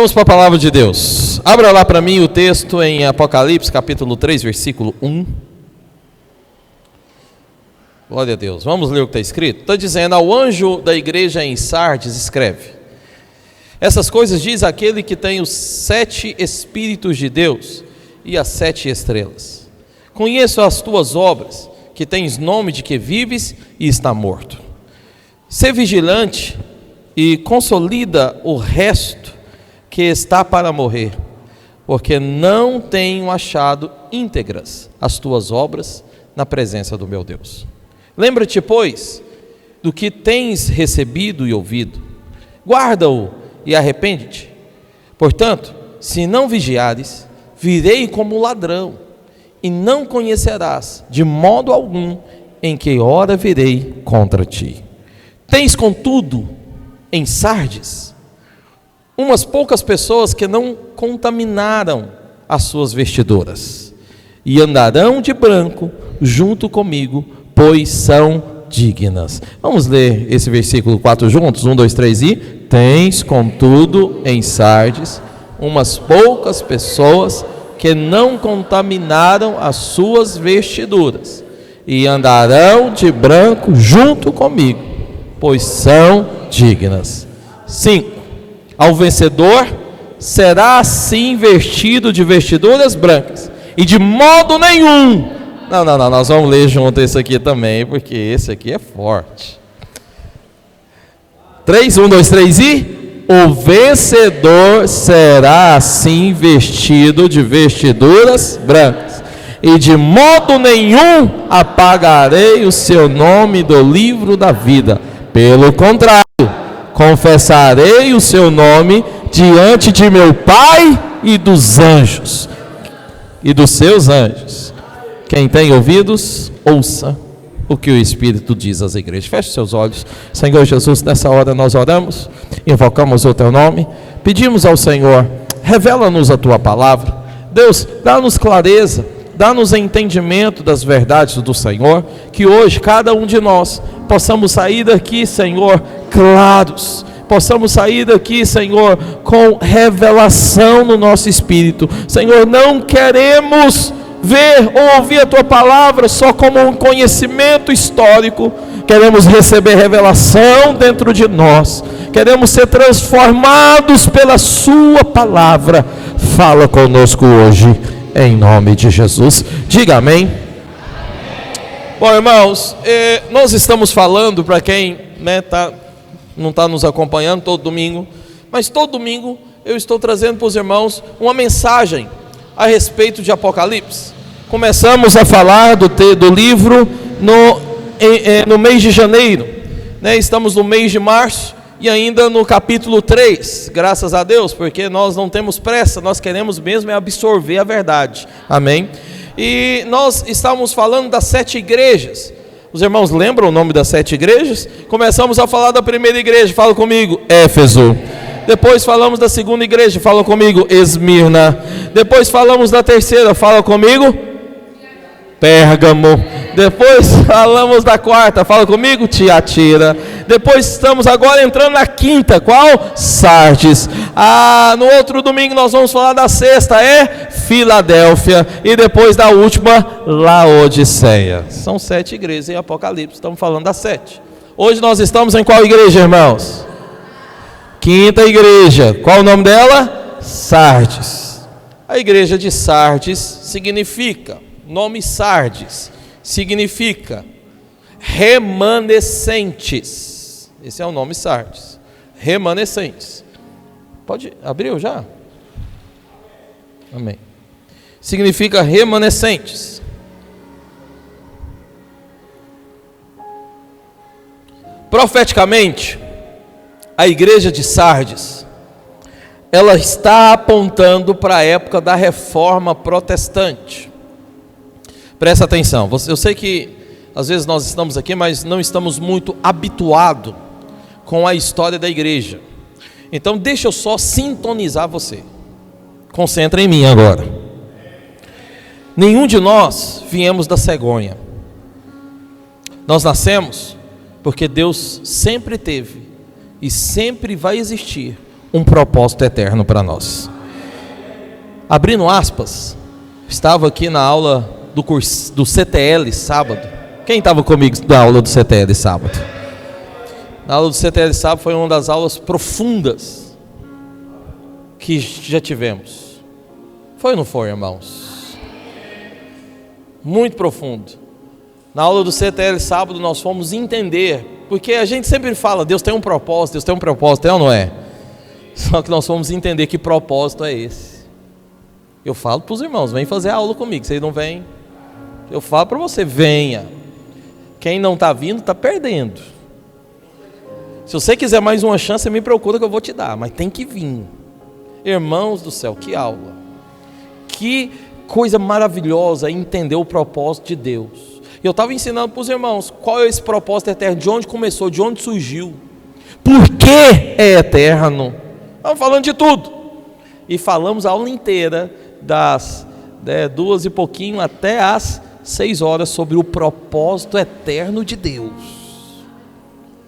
Vamos para a palavra de Deus. Abra lá para mim o texto em Apocalipse, capítulo 3, versículo 1. Glória a Deus. Vamos ler o que está escrito? Está dizendo: ao anjo da igreja em Sardes escreve: essas coisas diz aquele que tem os 7 Espíritos de Deus e as 7 estrelas. Conheço as tuas obras, que tens nome de que vives e está morto. Sê vigilante e consolida o resto que está para morrer, porque não tenho achado íntegras as tuas obras na presença do meu Deus. Lembra-te, pois, do que tens recebido e ouvido, guarda-o e arrepende-te. Portanto, se não vigiares, virei como ladrão, e não conhecerás de modo algum em que hora virei contra ti. Tens, contudo, em Sardes, umas poucas pessoas que não contaminaram as suas vestiduras, e andarão de branco junto comigo, pois são dignas. Vamos ler esse versículo 4 juntos? 1, 2, 3 e... Tens, contudo, em Sardes, umas poucas pessoas que não contaminaram as suas vestiduras, e andarão de branco junto comigo, pois são dignas. 5. Ao vencedor será assim vestido de vestiduras brancas, e de modo nenhum... Não, nós vamos ler junto esse aqui também, porque esse aqui é forte. 3, 1, 2, 3 e... O vencedor será assim vestido de vestiduras brancas, e de modo nenhum apagarei o seu nome do livro da vida. Pelo contrário, confessarei o seu nome diante de meu Pai e dos anjos, e dos seus anjos. Quem tem ouvidos, ouça o que o Espírito diz às igrejas. Feche seus olhos. Senhor Jesus, nessa hora nós oramos, invocamos o teu nome, pedimos ao Senhor, revela-nos a tua palavra. Deus, dá-nos clareza, dá-nos entendimento das verdades do Senhor, que hoje cada um de nós possamos sair daqui, Senhor, claros, possamos sair daqui, Senhor, com revelação no nosso espírito. Senhor, não queremos ver ou ouvir a tua palavra só como um conhecimento histórico. Queremos receber revelação dentro de nós, queremos ser transformados pela sua palavra. Fala conosco hoje, em nome de Jesus. Diga amém. Bom, irmãos, nós estamos falando, para quem não está nos acompanhando todo domingo, mas todo domingo eu estou trazendo para os irmãos uma mensagem a respeito de Apocalipse. Começamos a falar do livro no mês de janeiro, né? Estamos no mês de março e ainda no capítulo 3, graças a Deus, porque nós não temos pressa, nós queremos mesmo absorver a verdade, amém? E nós estávamos falando das 7 igrejas. Os irmãos lembram o nome das 7 igrejas? Começamos a falar da primeira igreja, fala comigo, Éfeso. Depois falamos da segunda igreja, fala comigo, Esmirna. Depois falamos da terceira, fala comigo, Pérgamo. Depois falamos da quarta, fala comigo, Tiatira. Depois estamos agora entrando na quinta, qual? Sardes. No outro domingo nós vamos falar da sexta, Filadélfia. E depois da última, Laodiceia. São 7 igrejas em Apocalipse, estamos falando das 7. Hoje nós estamos em qual igreja, irmãos? Quinta igreja. Qual o nome dela? Sardes. A igreja de Sardes significa, nome Sardes, significa remanescentes. Esse é o nome Sardes, remanescentes. Pode abrir já? Amém. Significa remanescentes. Profeticamente, a igreja de Sardes, ela está apontando para a época da reforma protestante. Presta atenção, eu sei que às vezes nós estamos aqui, mas não estamos muito habituados com a história da igreja. Então deixa eu só sintonizar você. Concentra em mim agora. Nenhum de nós viemos da cegonha. Nós nascemos porque Deus sempre teve e sempre vai existir um propósito eterno para nós. Abrindo aspas, estava aqui na aula do curso do CTL sábado. Quem estava comigo na aula do CTL sábado? Na aula do CTL sábado foi uma das aulas profundas que já tivemos. Foi ou não foi, irmãos? Muito profundo. Na aula do CTL sábado nós fomos entender, porque a gente sempre fala, Deus tem um propósito, é ou não é? Só que nós fomos entender que propósito é esse. Eu falo para os irmãos, vem fazer a aula comigo, vocês não vêm. Eu falo para você, venha. Quem não está vindo, está perdendo. Se você quiser mais uma chance, você me procura que eu vou te dar, mas tem que vir. Irmãos do céu, que aula. Que coisa maravilhosa entender o propósito de Deus. E eu estava ensinando para os irmãos, qual é esse propósito eterno, de onde começou, de onde surgiu. Por que é eterno? Estamos falando de tudo. E falamos a aula inteira, das 2 e pouquinho até as 6 horas, sobre o propósito eterno de Deus.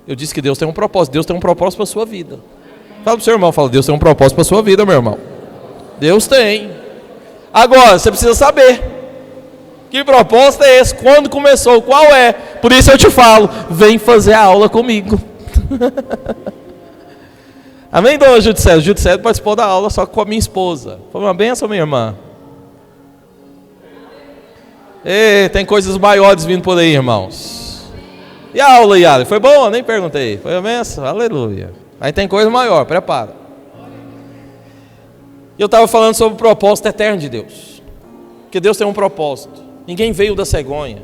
Eu disse que Deus tem um propósito para a sua vida. Fala para o seu irmão, Deus tem um propósito para a sua vida, meu irmão. Deus tem. Agora, você precisa saber, que propósito é esse, quando começou, qual é. Por isso eu te falo, vem fazer a aula comigo. Amém, dona Judicélio? Judicélio participou da aula só com a minha esposa. Foi uma benção, minha irmã. Ei, tem coisas maiores vindo por aí, irmãos. E a aula, Yara? Foi boa? Nem perguntei. Foi uma benção? Aleluia. Aí tem coisa maior, prepara. Eu estava falando sobre o propósito eterno de Deus. Porque Deus tem um propósito. Ninguém veio da cegonha.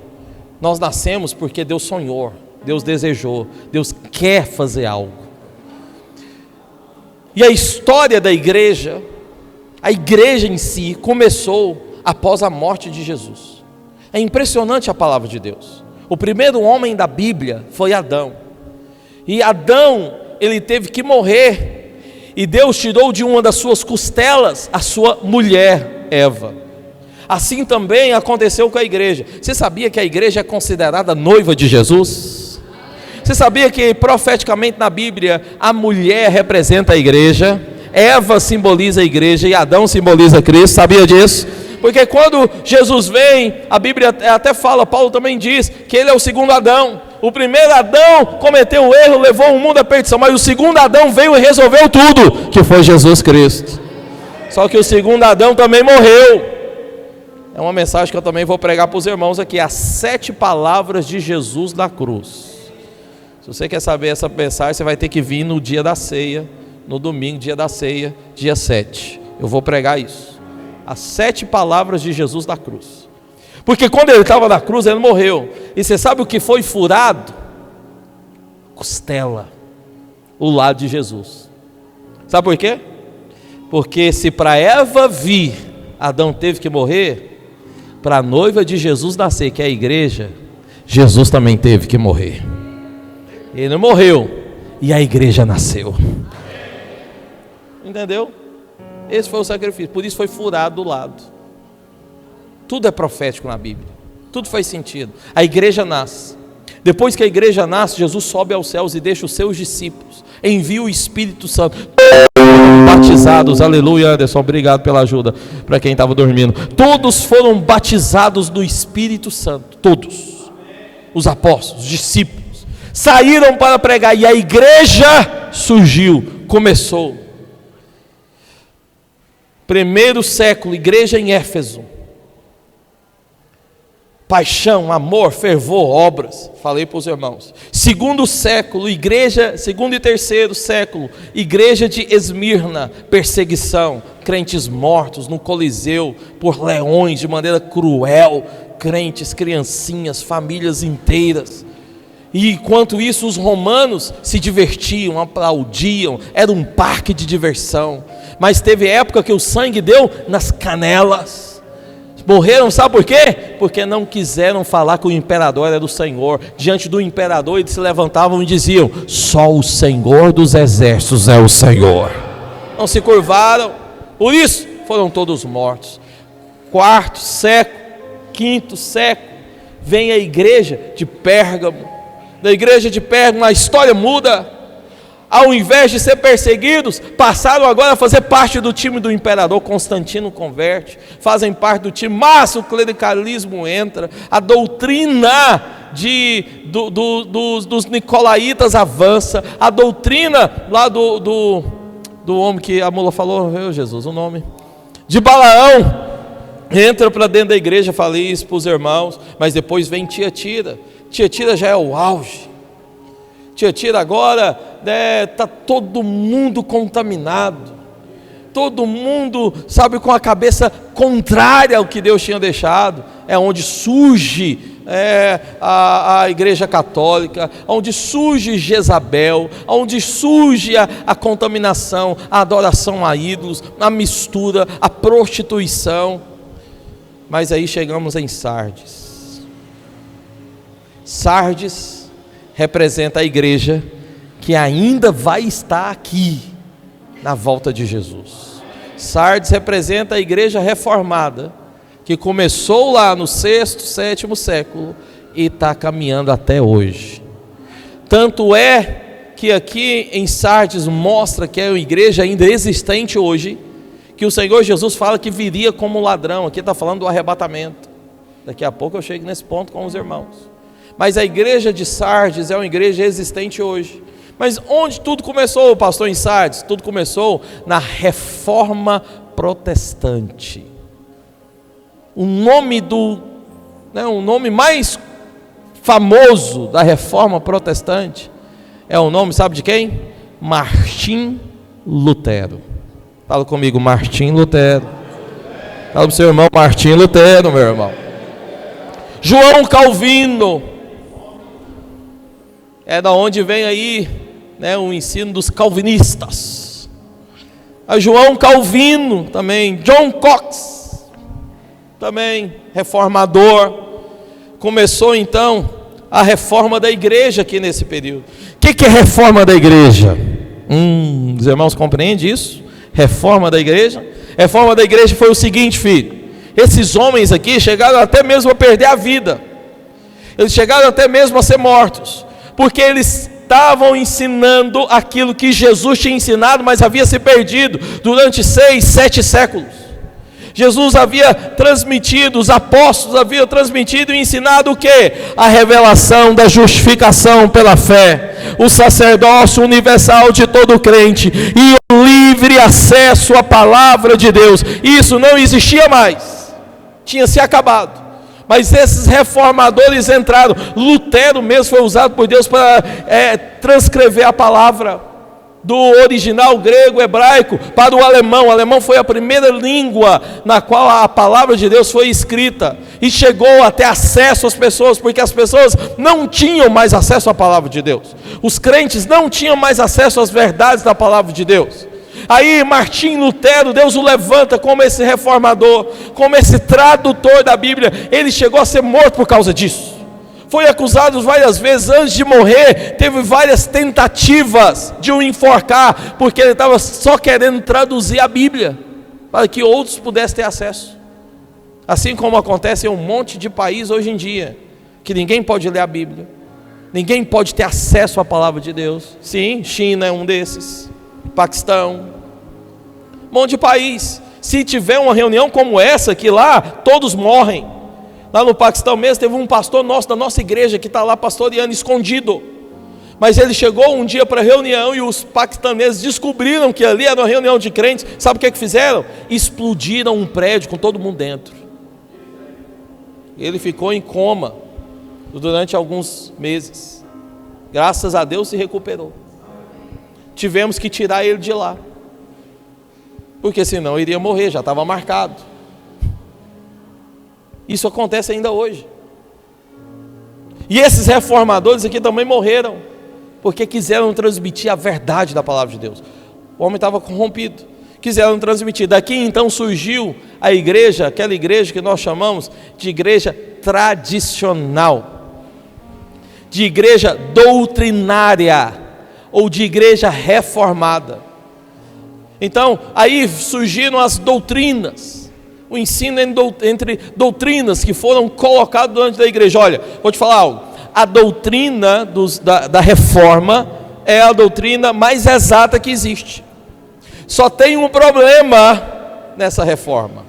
Nós nascemos porque Deus sonhou, Deus desejou, Deus quer fazer algo. E a história da igreja, a igreja em si, começou após a morte de Jesus. É impressionante a palavra de Deus. O primeiro homem da Bíblia foi Adão. E Adão, ele teve que morrer. E Deus tirou de uma das suas costelas a sua mulher, Eva. Assim também aconteceu com a igreja. Você sabia que a igreja é considerada noiva de Jesus? Você sabia que profeticamente na Bíblia a mulher representa a igreja, Eva simboliza a igreja e Adão simboliza Cristo? Sabia disso? Porque quando Jesus vem, a Bíblia até fala, Paulo também diz, que ele é o segundo Adão. O primeiro Adão cometeu o erro, levou o mundo à perdição, mas o segundo Adão veio e resolveu tudo, que foi Jesus Cristo. Só que o segundo Adão também morreu. É uma mensagem que eu também vou pregar para os irmãos aqui, as 7 palavras de Jesus na cruz. Se você quer saber essa mensagem, você vai ter que vir no dia da ceia, no domingo, dia da ceia, dia 7. Eu vou pregar isso. As 7 palavras de Jesus na cruz. Porque quando ele estava na cruz, ele morreu. E você sabe o que foi furado? Costela. O lado de Jesus. Sabe por quê? Porque se para Eva vir, Adão teve que morrer, para a noiva de Jesus nascer, que é a igreja, Jesus também teve que morrer. Ele morreu e a igreja nasceu. Entendeu? Esse foi o sacrifício, por isso foi furado do lado. Tudo é profético na Bíblia, tudo faz sentido. A igreja nasce. Depois que a igreja nasce, Jesus sobe aos céus e deixa os seus discípulos, envia o Espírito Santo, batizados, aleluia. Anderson, obrigado pela ajuda para quem estava dormindo. Todos foram batizados do Espírito Santo, todos, os apóstolos, os discípulos, saíram para pregar e a igreja surgiu, começou. Primeiro século, igreja em Éfeso, paixão, amor, fervor, obras. Falei para os irmãos. Segundo século, igreja, segundo e terceiro século, igreja de Esmirna, perseguição, crentes mortos no Coliseu por leões de maneira cruel, crentes, criancinhas, famílias inteiras. E enquanto isso os romanos se divertiam, aplaudiam, era um parque de diversão. Mas teve época que o sangue deu nas canelas. Morreram, sabe por quê? Porque não quiseram falar que o imperador era do Senhor. Diante do imperador eles se levantavam e diziam: só o Senhor dos exércitos é o Senhor. Não se curvaram, por isso foram todos mortos. 4º século, 5º século, vem a igreja de Pérgamo. Da igreja de Pérgamo a história muda. ao invés de ser perseguidos, passaram agora a fazer parte do time do imperador. Constantino converte, fazem parte do time, mas o clericalismo entra, a doutrina dos nicolaítas avança, a doutrina lá do homem que a mula falou, meu Jesus, o nome, de Balaão, entra para dentro da igreja. Falei isso para os irmãos, mas depois vem Tiatira. Tiatira já é o auge. Tiatira agora está todo mundo contaminado, todo mundo, sabe, com a cabeça contrária ao que Deus tinha deixado. É onde surge a igreja católica, onde surge Jezabel, onde surge a contaminação, a adoração a ídolos, a mistura, a prostituição. Mas aí chegamos em Sardes. Sardes representa a igreja que ainda vai estar aqui na volta de Jesus. Sardes representa a igreja reformada, que começou lá no 6º, 7º século e está caminhando até hoje. Tanto é que aqui em Sardes mostra que é uma igreja ainda existente hoje, que o Senhor Jesus fala que viria como ladrão. Aqui está falando do arrebatamento. Daqui a pouco eu chego nesse ponto com os irmãos. Mas a igreja de Sardes é uma igreja existente hoje. Mas onde tudo começou, pastor, em Sardes? Tudo começou na Reforma Protestante. O nome mais famoso da Reforma Protestante é o nome, sabe de quem? Martim Lutero. Fala comigo, Martim Lutero. Fala para o seu irmão, Martim Lutero, meu irmão. João Calvino. É da onde vem aí, o ensino dos calvinistas. A João Calvino também, John Cox, também reformador. Começou então a reforma da igreja aqui nesse período. O que é reforma da igreja? Os irmãos compreendem isso? Reforma da igreja? Reforma da igreja foi o seguinte, filho. Esses homens aqui chegaram até mesmo a perder a vida. Eles chegaram até mesmo a ser mortos, porque eles estavam ensinando aquilo que Jesus tinha ensinado, mas havia se perdido durante 6, 7 séculos. Jesus havia transmitido, os apóstolos haviam transmitido e ensinado o que? A revelação da justificação pela fé, o sacerdócio universal de todo crente e o livre acesso à palavra de Deus. Isso não existia mais, tinha se acabado. Mas esses reformadores entraram. Lutero mesmo foi usado por Deus para transcrever a palavra do original grego, hebraico, para o alemão. O alemão foi a primeira língua na qual a palavra de Deus foi escrita e chegou até acesso às pessoas, porque as pessoas não tinham mais acesso à palavra de Deus. Os crentes não tinham mais acesso às verdades da palavra de Deus. Aí Martim Lutero, Deus o levanta como esse reformador, como esse tradutor da Bíblia. Ele chegou a ser morto por causa disso. Foi acusado várias vezes. Antes de morrer, teve várias tentativas de o enforcar, porque ele estava só querendo traduzir a Bíblia, para que outros pudessem ter acesso. Assim como acontece em um monte de país hoje em dia, que ninguém pode ler a Bíblia, ninguém pode ter acesso à palavra de Deus. Sim, China é um desses, Paquistão, um monte de país. Se tiver uma reunião como essa, que lá todos morrem. Lá no Paquistão mesmo, teve um pastor nosso, da nossa igreja, que está lá pastoreando escondido. Mas ele chegou um dia para a reunião e os paquistaneses descobriram que ali era uma reunião de crentes. Sabe o que fizeram? Explodiram um prédio com todo mundo dentro. Ele ficou em coma durante alguns meses. Graças a Deus se recuperou. Tivemos que tirar ele de lá, porque senão iria morrer, já estava marcado. Isso acontece ainda hoje. E esses reformadores aqui também morreram, porque quiseram transmitir a verdade da palavra de Deus. O homem estava corrompido, quiseram transmitir. Daqui então surgiu a igreja, aquela igreja que nós chamamos de igreja tradicional, de igreja doutrinária, ou de igreja reformada. Então, aí surgiram as doutrinas, o ensino entre doutrinas que foram colocadas durante a igreja. Olha, vou te falar algo. A doutrina da reforma é a doutrina mais exata que existe. Só tem um problema nessa reforma.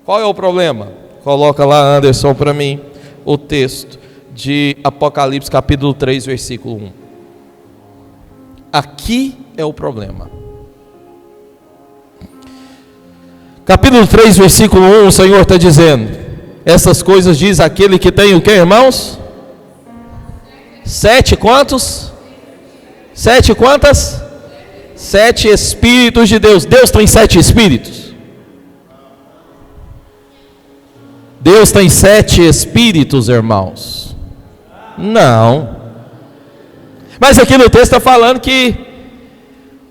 Qual é o problema? Coloca lá, Anderson, para mim, o texto de Apocalipse capítulo 3, versículo 1. Aqui é o problema. Capítulo 3, versículo 1, o Senhor está dizendo: essas coisas diz aquele que tem o que, irmãos? 7 quantos? 7 quantas? 7 Espíritos de Deus. Deus tem 7 Espíritos? Deus tem 7 Espíritos, irmãos? Não. Mas aqui no texto está falando que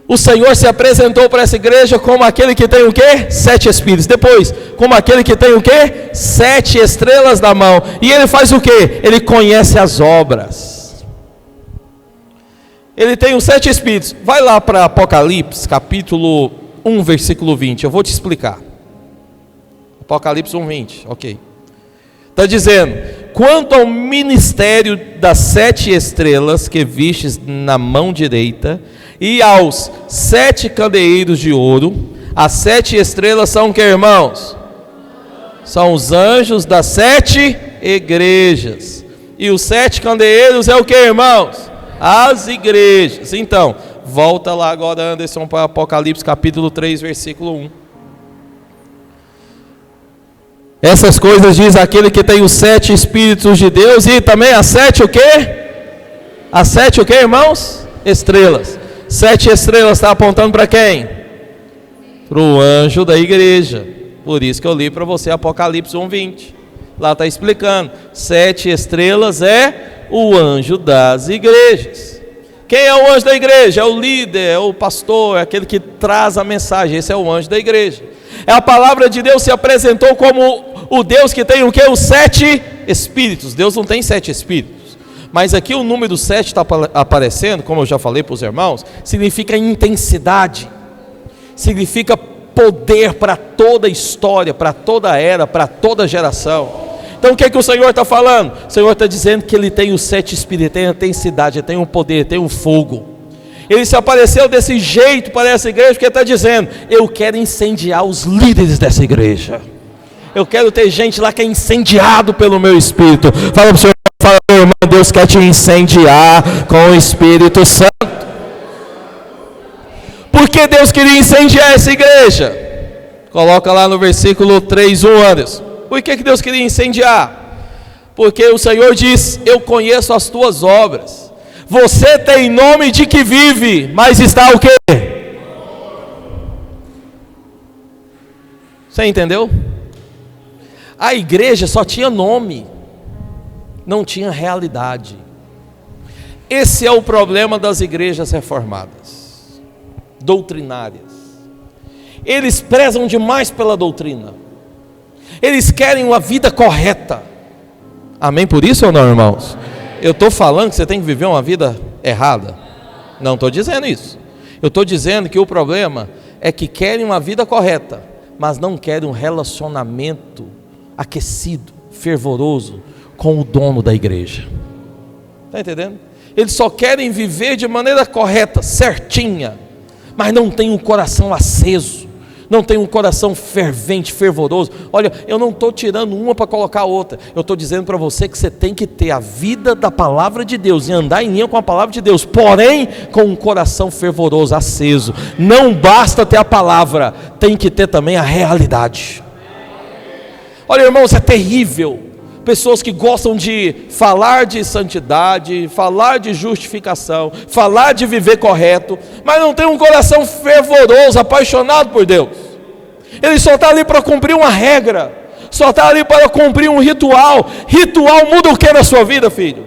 o Senhor se apresentou para essa igreja como aquele que tem o quê? 7 Espíritos. Depois, como aquele que tem o quê? 7 estrelas na mão. E ele faz o quê? Ele conhece as obras. Ele tem os 7 Espíritos. Vai lá para Apocalipse, capítulo 1, versículo 20. Eu vou te explicar. Apocalipse 1, 20. Ok. Está dizendo: quanto ao ministério das 7 estrelas que vistes na mão direita, e aos 7 candeeiros de ouro, as 7 estrelas são o que, irmãos? São os anjos das 7 igrejas. E os 7 candeeiros é o que, irmãos? As igrejas. Então, volta lá agora, Anderson, para Apocalipse capítulo 3, versículo 1. Essas coisas diz aquele que tem os 7 Espíritos de Deus, e também as 7 o quê? As 7 o quê, irmãos? Estrelas. 7 estrelas está apontando para quem? Para o anjo da igreja. Por isso que eu li para você Apocalipse 1, 20. Lá está explicando. 7 estrelas é o anjo das igrejas. Quem é o anjo da igreja? É o líder, é o pastor, é aquele que traz a mensagem. Esse é o anjo da igreja. É a palavra de Deus se apresentou como o Deus que tem o que? Os 7 Espíritos. Deus não tem 7 Espíritos. Mas aqui o número 7 está aparecendo, como eu já falei para os irmãos, significa intensidade, significa poder para toda a história, para toda a era, para toda a geração. Então o que é que o Senhor está falando? O Senhor está dizendo que Ele tem os 7 Espíritos, tem a intensidade, tem o poder, tem o fogo. Ele se apareceu desse jeito para essa igreja, porque Ele está dizendo: eu quero incendiar os líderes dessa igreja. Eu quero ter gente lá que é incendiado pelo meu Espírito. Fala para o Senhor, fala, meu irmão, Deus quer te incendiar com o Espírito Santo. Por que Deus queria incendiar essa igreja? Coloca lá no versículo 3, 1, Anderson. Por que Deus queria incendiar? Porque o Senhor diz: eu conheço as tuas obras. Você tem nome de que vive, mas está o quê? Você entendeu? A igreja só tinha nome, não tinha realidade. Esse é o problema das igrejas reformadas, doutrinárias. Eles prezam demais pela doutrina. Eles querem uma vida correta. Amém por isso ou não, irmãos? Eu estou falando que você tem que viver uma vida errada? Não estou dizendo isso. Eu estou dizendo que o problema é que querem uma vida correta, mas não querem um relacionamento aquecido, fervoroso com o dono da igreja. Está entendendo? Eles só querem viver de maneira correta, certinha, mas não tem um coração aceso, não tem um coração fervente, fervoroso. Olha, eu não estou tirando uma para colocar outra. Eu estou dizendo para você que você tem que ter a vida da palavra de Deus e andar em linha com a palavra de Deus, porém com um coração fervoroso, aceso. Não basta ter a palavra, tem que ter também a realidade. Olha, irmãos, é terrível. Pessoas que gostam de falar de santidade, falar de justificação, falar de viver correto, mas não tem um coração fervoroso, apaixonado por Deus. Ele só está ali para cumprir uma regra, só está ali para cumprir um ritual. Ritual muda o que na sua vida, filho?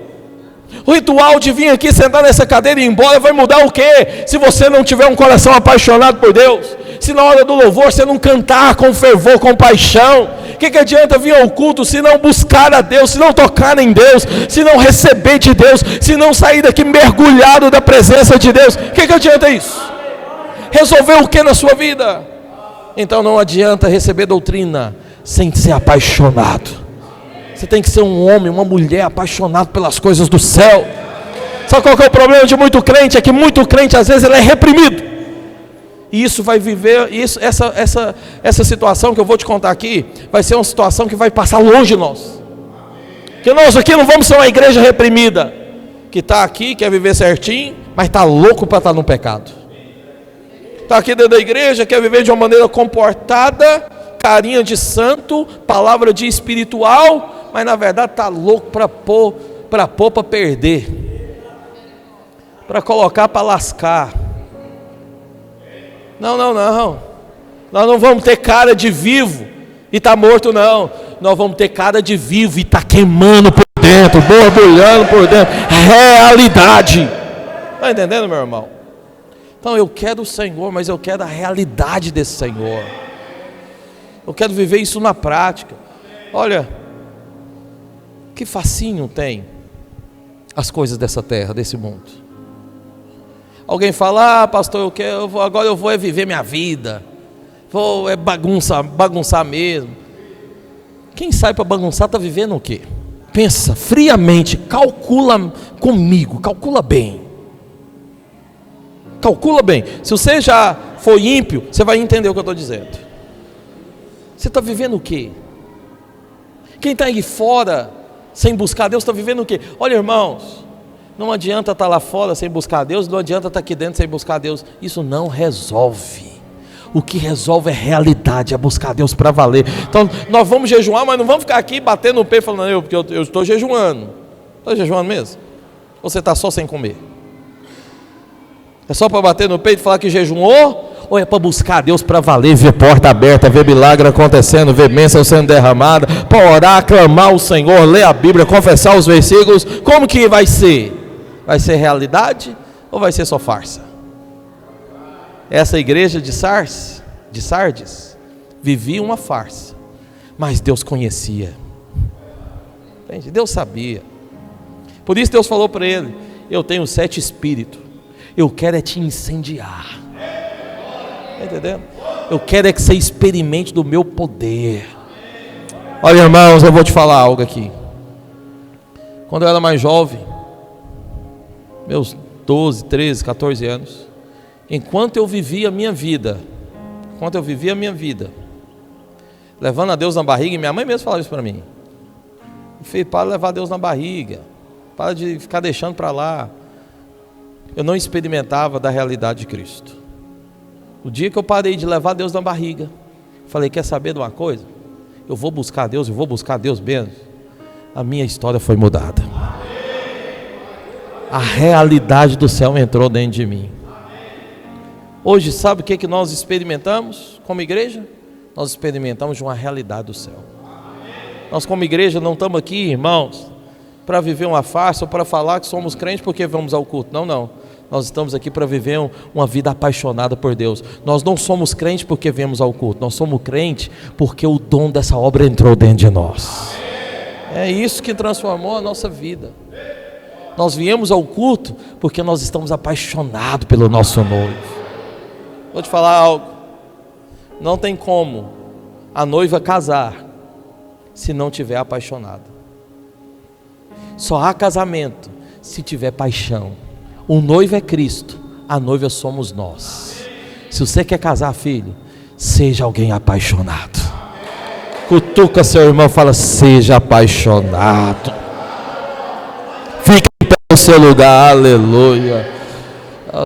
O ritual de vir aqui, sentar nessa cadeira e ir embora, vai mudar o que? Se você não tiver um coração apaixonado por Deus, se na hora do louvor você não cantar com fervor, com paixão, o que adianta vir ao culto se não buscar a Deus, se não tocar em Deus, se não receber de Deus, se não sair daqui mergulhado da presença de Deus? O que adianta isso? Resolver o que na sua vida? Então não adianta receber doutrina sem ser apaixonado. Você tem que ser um homem, uma mulher apaixonado pelas coisas do céu. Sabe qual que é o problema de muito crente? É que muito crente às vezes ele é reprimido. E isso vai viver, essa situação que eu vou te contar aqui, vai ser uma situação que vai passar longe de nós. Que nós aqui não vamos ser uma igreja reprimida, que está aqui, quer viver certinho, mas está louco para estar no pecado. Está aqui dentro da igreja, quer viver de uma maneira comportada, carinha de santo, palavra de espiritual, mas na verdade está louco para pôr para perder, para colocar para lascar. Não, nós não vamos ter cara de vivo e está morto, não. Nós vamos ter cara de vivo e está queimando por dentro, borbulhando por dentro, realidade. Está entendendo, meu irmão? Então eu quero o Senhor, mas eu quero a realidade desse Senhor. Eu quero viver isso na prática. Olha, que fascínio tem as coisas dessa terra, desse mundo. Alguém fala, pastor, agora eu vou viver minha vida, vou bagunçar mesmo. Quem sai para bagunçar está vivendo o quê? Pensa friamente, calcula comigo, calcula bem. Calcula bem. Se você já foi ímpio, você vai entender o que eu estou dizendo. Você está vivendo o quê? Quem está aí fora sem buscar Deus está vivendo o quê? Olha, irmãos, não adianta estar lá fora sem buscar Deus, não adianta estar aqui dentro sem buscar Deus. Isso não resolve. O que resolve é realidade, é buscar Deus para valer. Então nós vamos jejuar, mas não vamos ficar aqui batendo no peito falando, porque eu estou jejuando. Está jejuando mesmo? Ou você está só sem comer? É só para bater no peito e falar que jejuou? Ou é para buscar Deus para valer, ver porta aberta, ver milagre acontecendo, ver bênção sendo derramada, para orar, clamar o Senhor, ler a Bíblia, confessar os versículos? Como que vai ser? Vai ser realidade ou vai ser só farsa? Essa igreja de Sardes vivia uma farsa, mas Deus conhecia. Entende? Deus sabia. Por isso Deus falou para ele: eu tenho 7 espíritos, eu quero é te incendiar. Está entendendo? Eu quero é que você experimente do meu poder. Olha, irmãos, eu vou te falar algo aqui. Quando eu era mais jovem, meus 12, 13, 14 anos, enquanto eu vivia a minha vida, levando a Deus na barriga, e minha mãe mesmo falava isso para mim: filho, para de levar Deus na barriga, para de ficar deixando para lá. Eu não experimentava da realidade de Cristo. O dia que eu parei de levar Deus na barriga, falei, quer saber de uma coisa? Eu vou buscar Deus mesmo. A minha história foi mudada. A realidade do céu entrou dentro de mim. Hoje, sabe o que nós experimentamos como igreja? Nós experimentamos uma realidade do céu. Nós como igreja não estamos aqui, irmãos, para viver uma farsa ou para falar que somos crentes porque vamos ao culto. Não. Nós estamos aqui para viver uma vida apaixonada por Deus. Nós não somos crentes porque viemos ao culto. Nós somos crentes porque o dom dessa obra entrou dentro de nós. É isso que transformou a nossa vida. Nós viemos ao culto porque nós estamos apaixonados pelo nosso noivo. Vou te falar algo. Não tem como a noiva casar se não tiver apaixonada. Só há casamento se tiver paixão. O noivo é Cristo, a noiva somos nós. Se você quer casar, filho, seja alguém apaixonado. Cutuca seu irmão e fala: seja apaixonado. Fique em pé no seu lugar, aleluia.